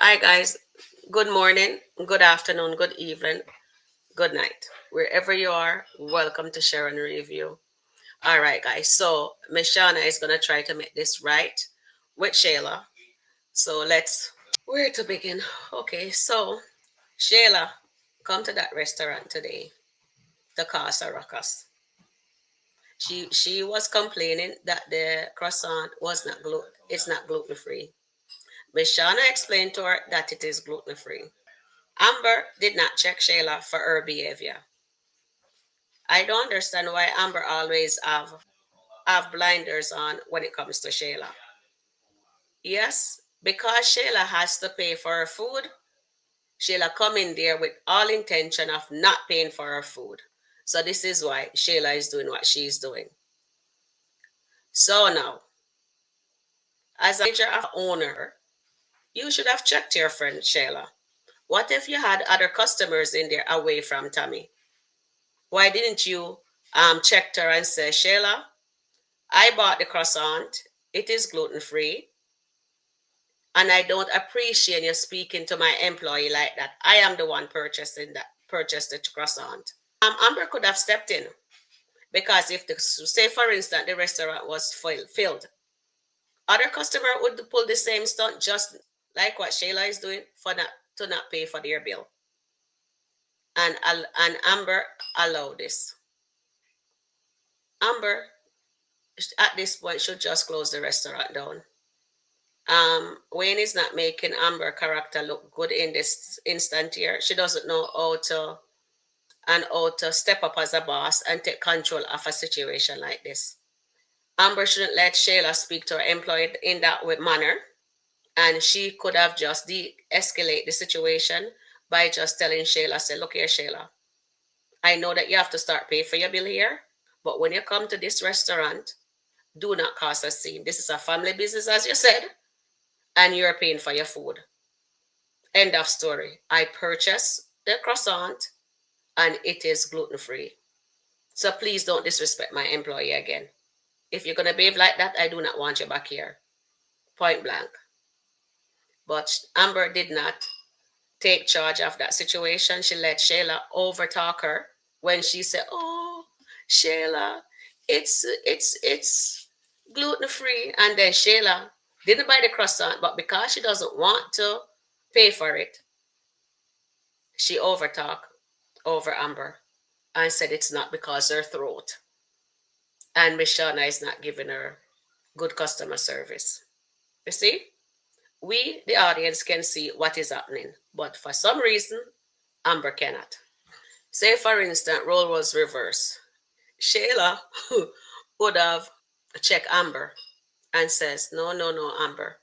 Hi, guys. Good morning, good afternoon, good evening, good night. Wherever you are, welcome to Sharon Review. All right, guys. So, Miss Shauna is going to try to make this right with Shayla. So, where to begin? Okay, so, Shayla, come to that restaurant today, the Casa Ruckus. She was complaining that the croissant it's not gluten free. Miss Shauna explained to her that it is gluten free. Amber did not check Shayla for her behavior. I don't understand why Amber always have blinders on when it comes to Shayla. Yes, because Shayla has to pay for her food, Shayla come in there with all intention of not paying for her food. So this is why Shayla is doing what she's doing. So now, as a manager of owner, you should have checked your friend Shayla. What if you had other customers in there away from Tommy? Why didn't you check her and say, Shayla, I bought the croissant. It is gluten free. And I don't appreciate you speaking to my employee like that. I am the one purchased the croissant. Amber could have stepped in because if say for instance the restaurant was filled, other customer would pull the same stunt just like what Shayla is doing for not to not pay for their bill. And Amber allowed this. Amber at this point should just close the restaurant down. Wayne is not making Amber character look good in this instant here. She doesn't know how to step up as a boss and take control of a situation like this. Amber shouldn't let Shayla speak to her employee in that manner, and she could have just de-escalate the situation by just telling Shayla, say, look here, Shayla, I know that you have to start paying for your bill here, but when you come to this restaurant, do not cause a scene. This is a family business, as you said, and you're paying for your food. End of story. I purchased the croissant and it is gluten free. So please don't disrespect my employee again. If you're going to behave like that, I do not want you back here. Point blank. But Amber did not take charge of that situation. She let Shayla overtalk her when she said, oh, Shayla, it's gluten free. And then Shayla didn't buy the croissant, but because she doesn't want to pay for it, she overtalked over Amber and said it's not because her throat. And Miss Shauna is not giving her good customer service. You see, we, the audience, can see what is happening, but for some reason, Amber cannot. Say, for instance, role was reversed. Shayla would have checked Amber and says, no, no, no, Amber,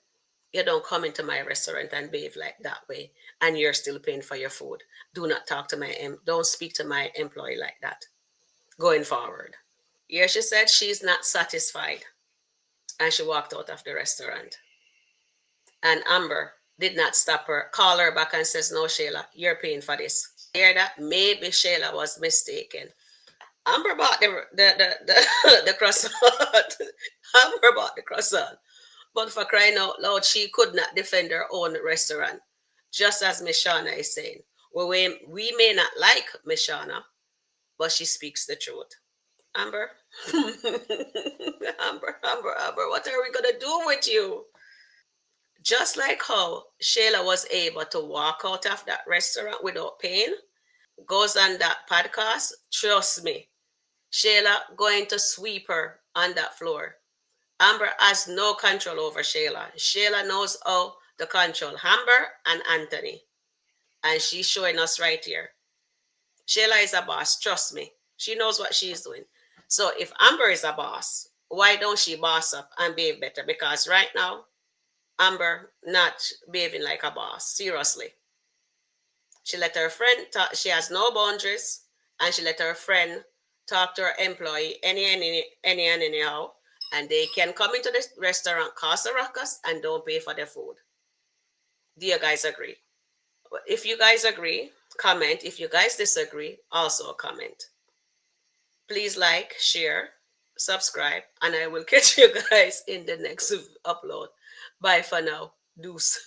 you don't come into my restaurant and behave like that way, and you're still paying for your food. Do not talk to don't speak to my employee like that going forward. Here she said she's not satisfied, and she walked out of the restaurant. And Amber did not stop her, call her back and says, no, Shayla, you're paying for this. Hear that? Maybe Shayla was mistaken. Amber bought the croissant. Amber bought the croissant. But for crying out loud, she could not defend her own restaurant. Just as Miss Shauna is saying. Well, we may not like Miss Shauna, but she speaks the truth. Amber? Amber, what are we going to do with you? Just like how Shayla was able to walk out of that restaurant without pain, goes on that podcast, trust me, Shayla going to sweep her on that floor. Amber has no control over Shayla. Shayla knows how to control Amber and Anthony. And she's showing us right here. Shayla is a boss, trust me. She knows what she's doing. So if Amber is a boss, why don't she boss up and behave better? Because right now, Amber not behaving like a boss. Seriously. She let her friend talk. She has no boundaries, and she let her friend talk to her employee any and anyhow, and they can come into this restaurant, cause a ruckus, and don't pay for their food. Do you guys agree? If you guys agree, comment. If you guys disagree, also comment. Please like, share, subscribe, and I will catch you guys in the next upload. Bye for now. Deuce.